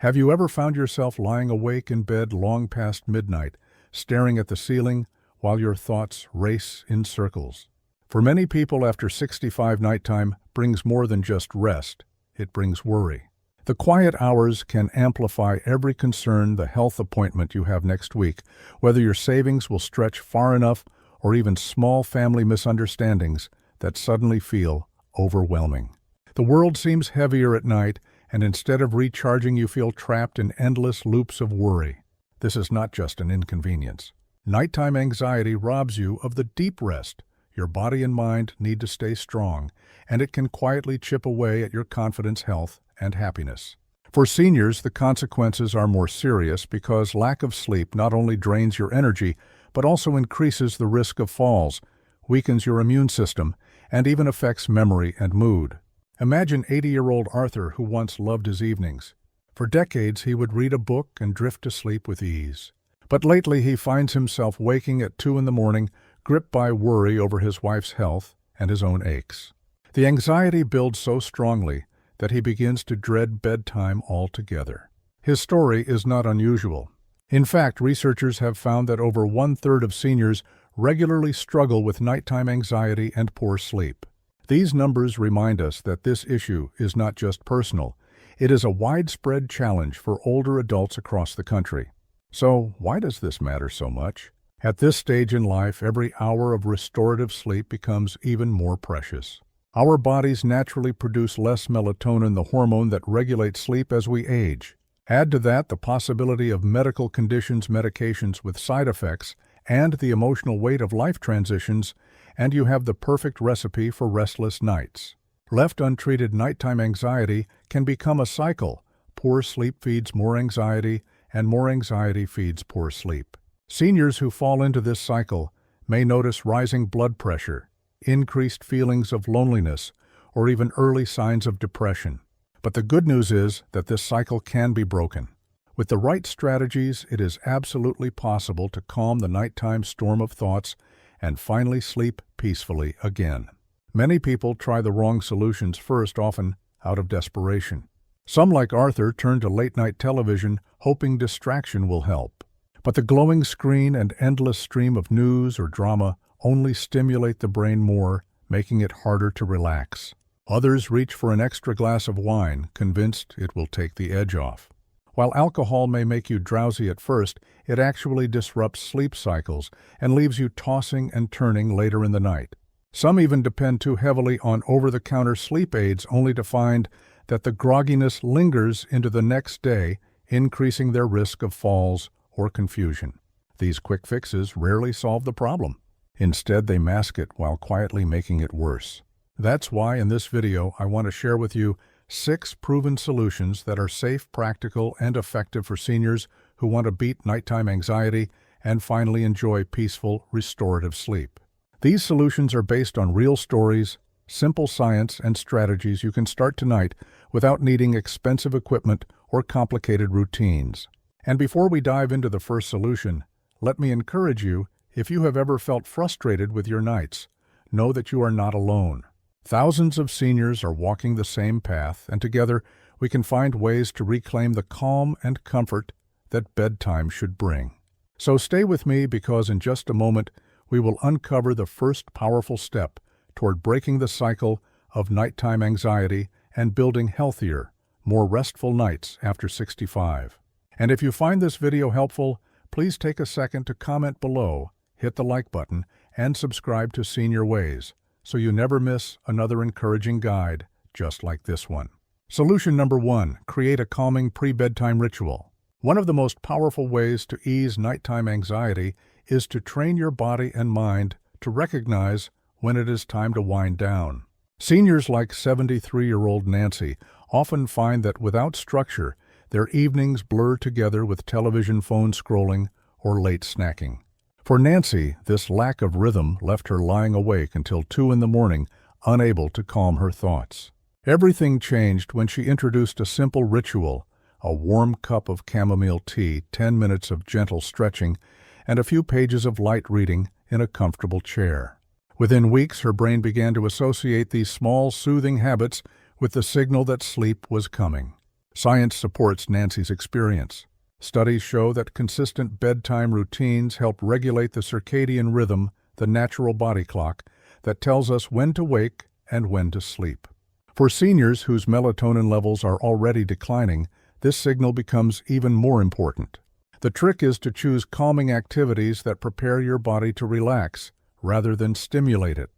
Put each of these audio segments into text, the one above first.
Have you ever found yourself lying awake in bed long past midnight, staring at the ceiling while your thoughts race in circles? For many people, after 65 nighttime brings more than just rest, it brings worry. The quiet hours can amplify every concern, the health appointment you have next week, whether your savings will stretch far enough or even small family misunderstandings that suddenly feel overwhelming. The world seems heavier at night, and instead of recharging, you feel trapped in endless loops of worry. This is not just an inconvenience. Nighttime anxiety robs you of the deep rest your body and mind need to stay strong, and it can quietly chip away at your confidence, health, and happiness. For seniors, the consequences are more serious because lack of sleep not only drains your energy, but also increases the risk of falls, weakens your immune system, and even affects memory and mood. Imagine 80-year-old Arthur, who once loved his evenings. For decades, he would read a book and drift to sleep with ease. But lately, he finds himself waking at 2 in the morning, gripped by worry over his wife's health and his own aches. The anxiety builds so strongly that he begins to dread bedtime altogether. His story is not unusual. In fact, researchers have found that over 1/3 of seniors regularly struggle with nighttime anxiety and poor sleep. These numbers remind us that this issue is not just personal. It is a widespread challenge for older adults across the country. So, why does this matter so much? At this stage in life, every hour of restorative sleep becomes even more precious. Our bodies naturally produce less melatonin, the hormone that regulates sleep, as we age. Add to that the possibility of medical conditions, medications with side effects, and the emotional weight of life transitions, and you have the perfect recipe for restless nights. Left untreated, nighttime anxiety can become a cycle. Poor sleep feeds more anxiety, and more anxiety feeds poor sleep. Seniors who fall into this cycle may notice rising blood pressure, increased feelings of loneliness, or even early signs of depression. But the good news is that this cycle can be broken. With the right strategies, it is absolutely possible to calm the nighttime storm of thoughts and finally sleep peacefully again. Many people try the wrong solutions first, often out of desperation. Some, like Arthur, turn to late-night television, hoping distraction will help. But the glowing screen and endless stream of news or drama only stimulate the brain more, making it harder to relax. Others reach for an extra glass of wine, convinced it will take the edge off. While alcohol may make you drowsy at first, it actually disrupts sleep cycles and leaves you tossing and turning later in the night. Some even depend too heavily on over-the-counter sleep aids, only to find that the grogginess lingers into the next day, increasing their risk of falls or confusion. These quick fixes rarely solve the problem. Instead, they mask it while quietly making it worse. That's why in this video I want to share with you 6 proven solutions that are safe, practical, and effective for seniors who want to beat nighttime anxiety and finally enjoy peaceful, restorative sleep. These solutions are based on real stories, simple science, and strategies you can start tonight without needing expensive equipment or complicated routines. And before we dive into the first solution, let me encourage you, if you have ever felt frustrated with your nights, know that you are not alone. Thousands of seniors are walking the same path, and together we can find ways to reclaim the calm and comfort that bedtime should bring. So stay with me, because in just a moment we will uncover the first powerful step toward breaking the cycle of nighttime anxiety and building healthier, more restful nights after 65. And if you find this video helpful, please take a second to comment below, hit the like button, and subscribe to Senior Ways, so you never miss another encouraging guide just like this one. Solution number 1, create a calming pre-bedtime ritual. One of the most powerful ways to ease nighttime anxiety is to train your body and mind to recognize when it is time to wind down. Seniors like 73-year-old Nancy often find that without structure, their evenings blur together with television, phone scrolling, or late snacking. For Nancy, this lack of rhythm left her lying awake until 2 in the morning, unable to calm her thoughts. Everything changed when she introduced a simple ritual: a warm cup of chamomile tea, 10 minutes of gentle stretching, and a few pages of light reading in a comfortable chair. Within weeks, her brain began to associate these small, soothing habits with the signal that sleep was coming. Science supports Nancy's experience. Studies show that consistent bedtime routines help regulate the circadian rhythm, the natural body clock, that tells us when to wake and when to sleep. For seniors whose melatonin levels are already declining, this signal becomes even more important. The trick is to choose calming activities that prepare your body to relax, rather than stimulate it.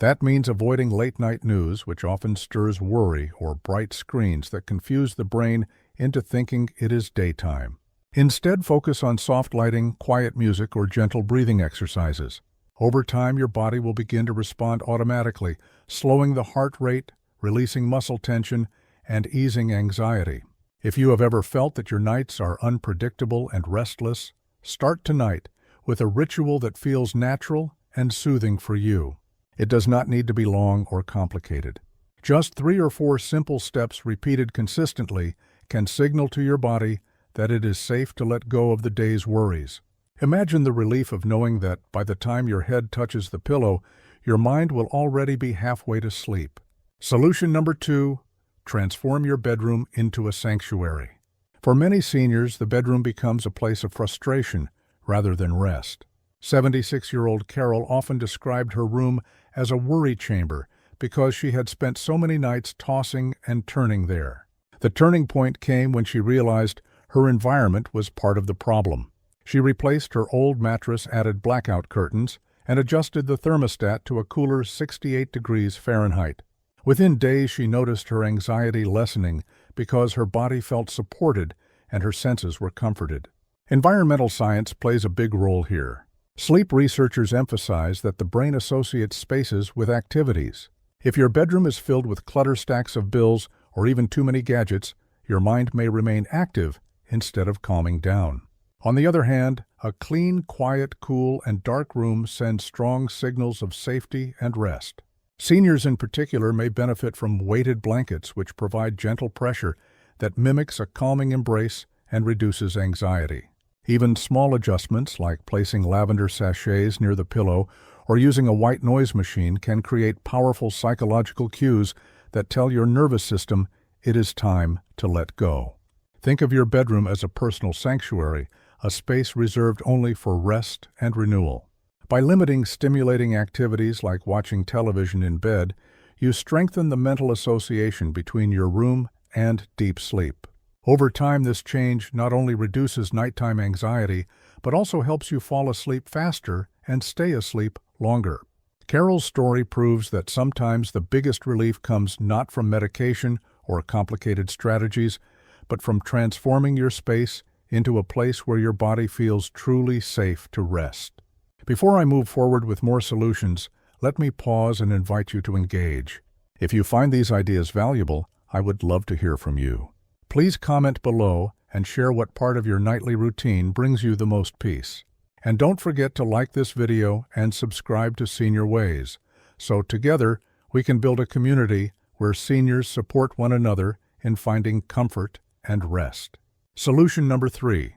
That means avoiding late-night news, which often stirs worry, or bright screens that confuse the brain into thinking it is daytime. Instead, focus on soft lighting, quiet music, or gentle breathing exercises. Over time, your body will begin to respond automatically, slowing the heart rate, releasing muscle tension, and easing anxiety. If you have ever felt that your nights are unpredictable and restless, start tonight with a ritual that feels natural and soothing for you. It does not need to be long or complicated. Just 3 or 4 simple steps repeated consistently can signal to your body that it is safe to let go of the day's worries. Imagine the relief of knowing that by the time your head touches the pillow, your mind will already be halfway to sleep. Solution number 2, transform your bedroom into a sanctuary. For many seniors, the bedroom becomes a place of frustration rather than rest. 76-year-old Carol often described her room as a worry chamber because she had spent so many nights tossing and turning there. The turning point came when she realized her environment was part of the problem. She replaced her old mattress, added blackout curtains, and adjusted the thermostat to a cooler 68 degrees Fahrenheit. Within days, she noticed her anxiety lessening because her body felt supported and her senses were comforted. Environmental science plays a big role here. Sleep researchers emphasize that the brain associates spaces with activities. If your bedroom is filled with clutter stacks of bills or even too many gadgets, your mind may remain active instead of calming down. On the other hand, a clean, quiet, cool, and dark room sends strong signals of safety and rest. Seniors in particular may benefit from weighted blankets which provide gentle pressure that mimics a calming embrace and reduces anxiety. Even small adjustments like placing lavender sachets near the pillow or using a white noise machine can create powerful psychological cues that tell your nervous system it is time to let go. Think of your bedroom as a personal sanctuary, a space reserved only for rest and renewal. By limiting stimulating activities like watching television in bed, you strengthen the mental association between your room and deep sleep. Over time, this change not only reduces nighttime anxiety, but also helps you fall asleep faster and stay asleep longer. Carol's story proves that sometimes the biggest relief comes not from medication or complicated strategies, but from transforming your space into a place where your body feels truly safe to rest. Before I move forward with more solutions, let me pause and invite you to engage. If you find these ideas valuable, I would love to hear from you. Please comment below and share what part of your nightly routine brings you the most peace. And don't forget to like this video and subscribe to Senior Ways, so together we can build a community where seniors support one another in finding comfort and rest. Solution number 3,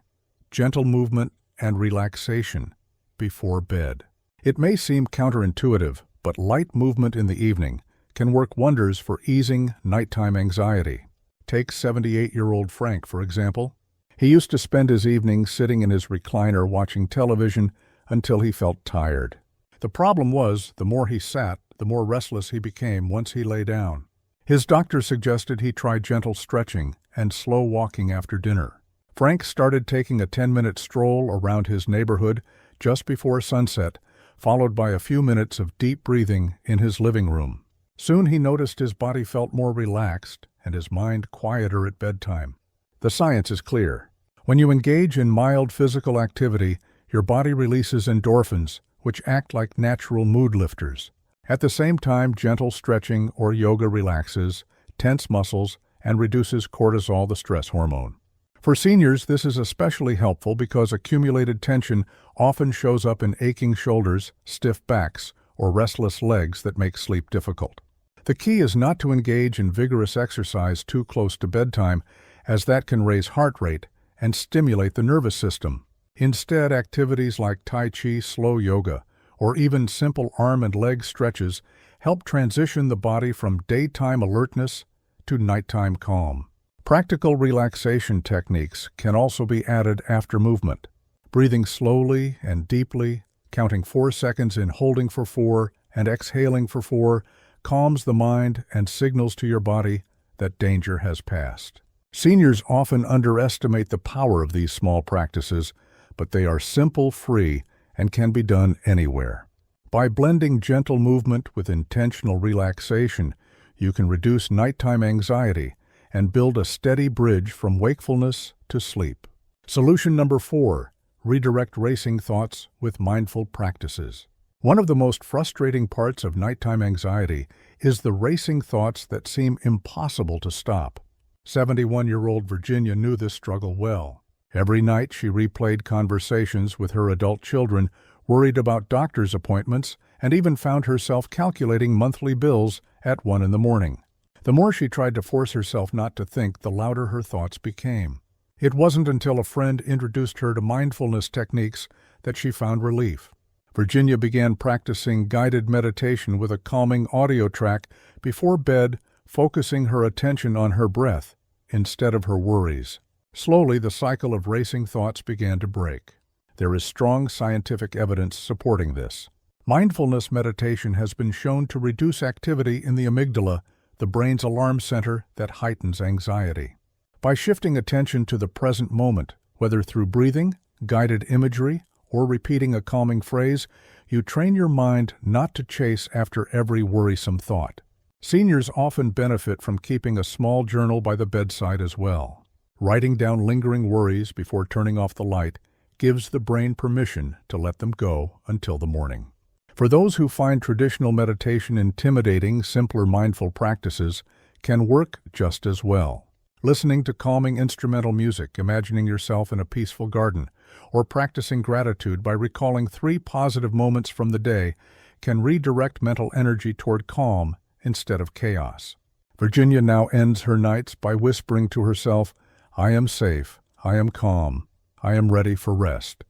gentle movement and relaxation before bed. It may seem counterintuitive, but light movement in the evening can work wonders for easing nighttime anxiety. Take 78-year-old Frank, for example. He used to spend his evenings sitting in his recliner watching television until he felt tired. The problem was, the more he sat, the more restless he became once he lay down. His doctor suggested he try gentle stretching and slow walking after dinner. Frank started taking a 10-minute stroll around his neighborhood just before sunset, followed by a few minutes of deep breathing in his living room. Soon he noticed his body felt more relaxed and his mind quieter at bedtime. The science is clear. When you engage in mild physical activity, your body releases endorphins, which act like natural mood lifters. At the same time, gentle stretching or yoga relaxes tense muscles and reduces cortisol, the stress hormone. For seniors, this is especially helpful because accumulated tension often shows up in aching shoulders, stiff backs, or restless legs that make sleep difficult. The key is not to engage in vigorous exercise too close to bedtime, as that can raise heart rate and stimulate the nervous system. Instead, activities like Tai Chi, slow yoga, or even simple arm and leg stretches help transition the body from daytime alertness to nighttime calm. Practical relaxation techniques can also be added after movement. Breathing slowly and deeply, counting 4 seconds in, holding for 4, and exhaling for 4, calms the mind and signals to your body that danger has passed. Seniors often underestimate the power of these small practices, but they are simple, free, and can be done anywhere. By blending gentle movement with intentional relaxation, you can reduce nighttime anxiety and build a steady bridge from wakefulness to sleep. Solution number 4, redirect racing thoughts with mindful practices. One of the most frustrating parts of nighttime anxiety is the racing thoughts that seem impossible to stop. 71-year-old Virginia knew this struggle well. Every night she replayed conversations with her adult children, worried about doctor's appointments, and even found herself calculating monthly bills at 1 in the morning. The more she tried to force herself not to think, the louder her thoughts became. It wasn't until a friend introduced her to mindfulness techniques that she found relief. Virginia began practicing guided meditation with a calming audio track before bed, focusing her attention on her breath instead of her worries. Slowly, the cycle of racing thoughts began to break. There is strong scientific evidence supporting this. Mindfulness meditation has been shown to reduce activity in the amygdala, the brain's alarm center that heightens anxiety. By shifting attention to the present moment, whether through breathing, guided imagery, or repeating a calming phrase, you train your mind not to chase after every worrisome thought. Seniors often benefit from keeping a small journal by the bedside as well. Writing down lingering worries before turning off the light gives the brain permission to let them go until the morning. For those who find traditional meditation intimidating, simpler mindful practices can work just as well. Listening to calming instrumental music, imagining yourself in a peaceful garden, or practicing gratitude by recalling 3 positive moments from the day can redirect mental energy toward calm instead of chaos. Virginia now ends her nights by whispering to herself, "I am safe, I am calm, I am ready for rest."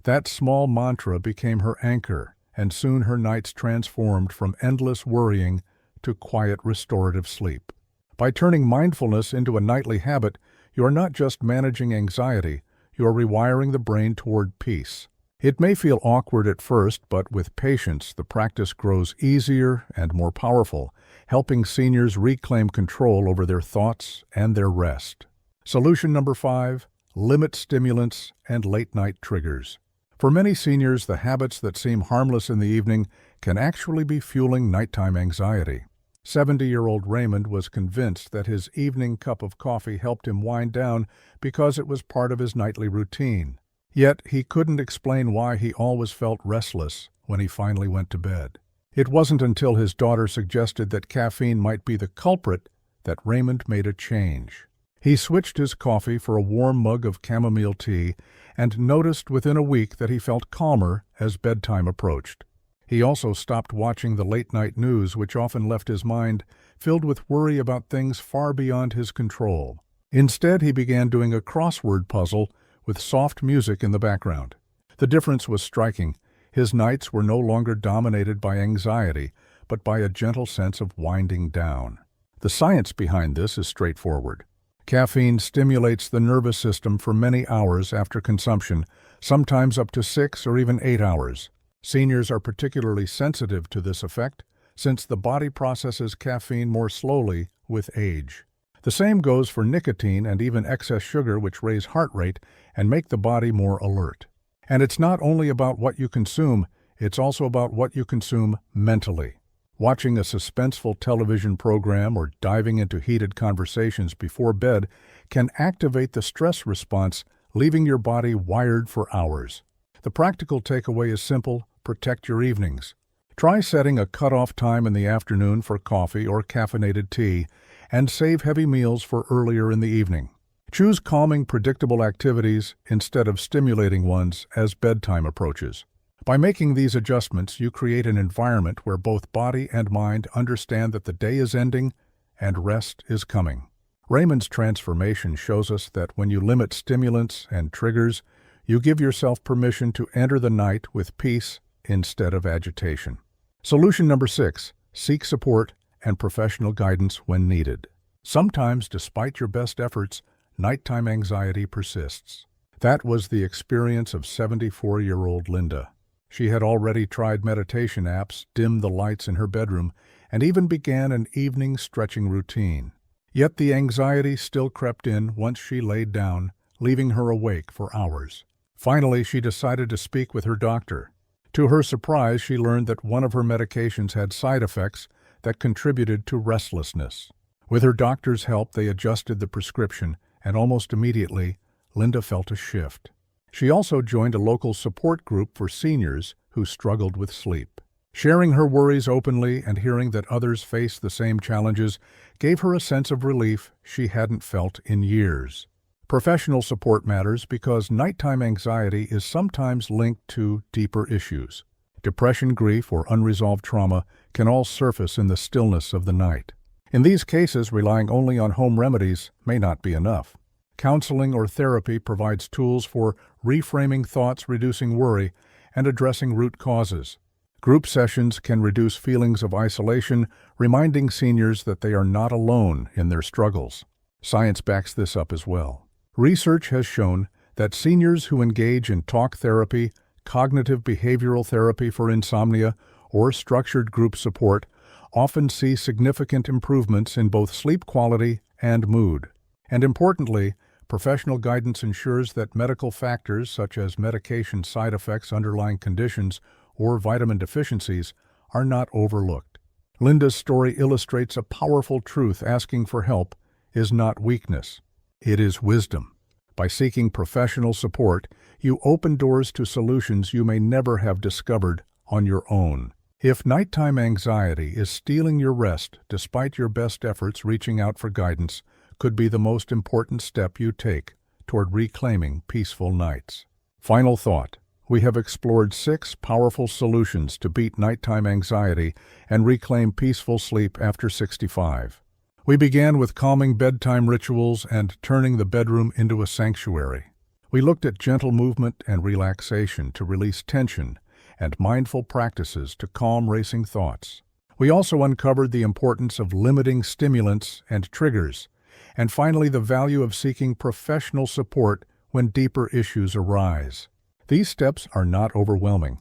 That small mantra became her anchor, and soon her nights transformed from endless worrying to quiet restorative sleep. By turning mindfulness into a nightly habit, you are not just managing anxiety, you are rewiring the brain toward peace. It may feel awkward at first, but with patience, the practice grows easier and more powerful, helping seniors reclaim control over their thoughts and their rest. Solution number 5, limit stimulants and late-night triggers. For many seniors, the habits that seem harmless in the evening can actually be fueling nighttime anxiety. 70-year-old Raymond was convinced that his evening cup of coffee helped him wind down because it was part of his nightly routine. Yet he couldn't explain why he always felt restless when he finally went to bed. It wasn't until his daughter suggested that caffeine might be the culprit that Raymond made a change. He switched his coffee for a warm mug of chamomile tea and noticed within a week that he felt calmer as bedtime approached. He also stopped watching the late-night news, which often left his mind filled with worry about things far beyond his control. Instead, he began doing a crossword puzzle with soft music in the background. The difference was striking. His nights were no longer dominated by anxiety, but by a gentle sense of winding down. The science behind this is straightforward. Caffeine stimulates the nervous system for many hours after consumption, sometimes up to 6 or even 8 hours. Seniors are particularly sensitive to this effect, since the body processes caffeine more slowly with age. The same goes for nicotine and even excess sugar, which raise heart rate and make the body more alert. And it's not only about what you consume, it's also about what you consume mentally. Watching a suspenseful television program or diving into heated conversations before bed can activate the stress response, leaving your body wired for hours. The practical takeaway is simple: protect your evenings. Try setting a cutoff time in the afternoon for coffee or caffeinated tea, and save heavy meals for earlier in the evening. Choose calming, predictable activities instead of stimulating ones as bedtime approaches. By making these adjustments, you create an environment where both body and mind understand that the day is ending and rest is coming. Raymond's transformation shows us that when you limit stimulants and triggers, you give yourself permission to enter the night with peace instead of agitation. Solution number 6, seek support and professional guidance when needed. Sometimes, despite your best efforts, nighttime anxiety persists. That was the experience of 74-year-old Linda. She had already tried meditation apps, dimmed the lights in her bedroom, and even began an evening stretching routine. Yet the anxiety still crept in once she laid down, leaving her awake for hours. Finally, she decided to speak with her doctor. To her surprise, she learned that one of her medications had side effects that contributed to restlessness. With her doctor's help, they adjusted the prescription, and almost immediately, Linda felt a shift. She also joined a local support group for seniors who struggled with sleep. Sharing her worries openly and hearing that others face the same challenges gave her a sense of relief she hadn't felt in years. Professional support matters because nighttime anxiety is sometimes linked to deeper issues. Depression, grief, or unresolved trauma can all surface in the stillness of the night. In these cases, relying only on home remedies may not be enough. Counseling or therapy provides tools for reframing thoughts, reducing worry, and addressing root causes. Group sessions can reduce feelings of isolation, reminding seniors that they are not alone in their struggles. Science backs this up as well. Research has shown that seniors who engage in talk therapy, cognitive behavioral therapy for insomnia, or structured group support often see significant improvements in both sleep quality and mood. And importantly, professional guidance ensures that medical factors such as medication side effects, underlying conditions, or vitamin deficiencies are not overlooked. Linda's story illustrates a powerful truth: asking for help is not weakness, it is wisdom. By seeking professional support, you open doors to solutions you may never have discovered on your own. If nighttime anxiety is stealing your rest despite your best efforts, reaching out for guidance could be the most important step you take toward reclaiming peaceful nights. Final thought. We have explored 6 powerful solutions to beat nighttime anxiety and reclaim peaceful sleep after 65. We began with calming bedtime rituals and turning the bedroom into a sanctuary. We looked at gentle movement and relaxation to release tension and mindful practices to calm racing thoughts. We also uncovered the importance of limiting stimulants and triggers, and finally the value of seeking professional support when deeper issues arise. These steps are not overwhelming.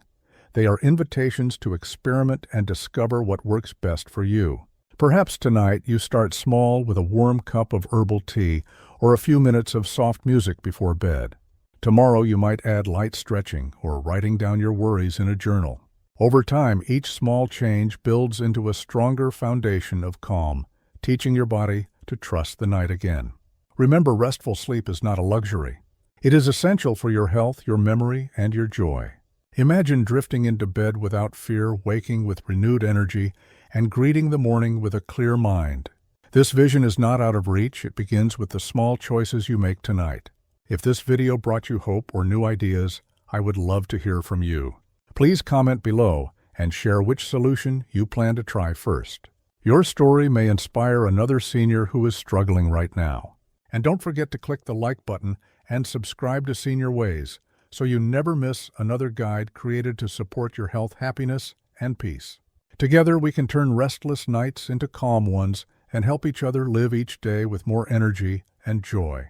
They are invitations to experiment and discover what works best for you. Perhaps tonight you start small with a warm cup of herbal tea or a few minutes of soft music before bed. Tomorrow you might add light stretching or writing down your worries in a journal. Over time, each small change builds into a stronger foundation of calm, teaching your body to trust the night again. Remember, restful sleep is not a luxury. It is essential for your health, your memory, and your joy. Imagine drifting into bed without fear, waking with renewed energy, and greeting the morning with a clear mind. This vision is not out of reach. It begins with the small choices you make tonight. If this video brought you hope or new ideas, I would love to hear from you. Please comment below and share which solution you plan to try first. Your story may inspire another senior who is struggling right now. And don't forget to click the like button and subscribe to Senior Ways so you never miss another guide created to support your health, happiness, and peace. Together we can turn restless nights into calm ones and help each other live each day with more energy and joy.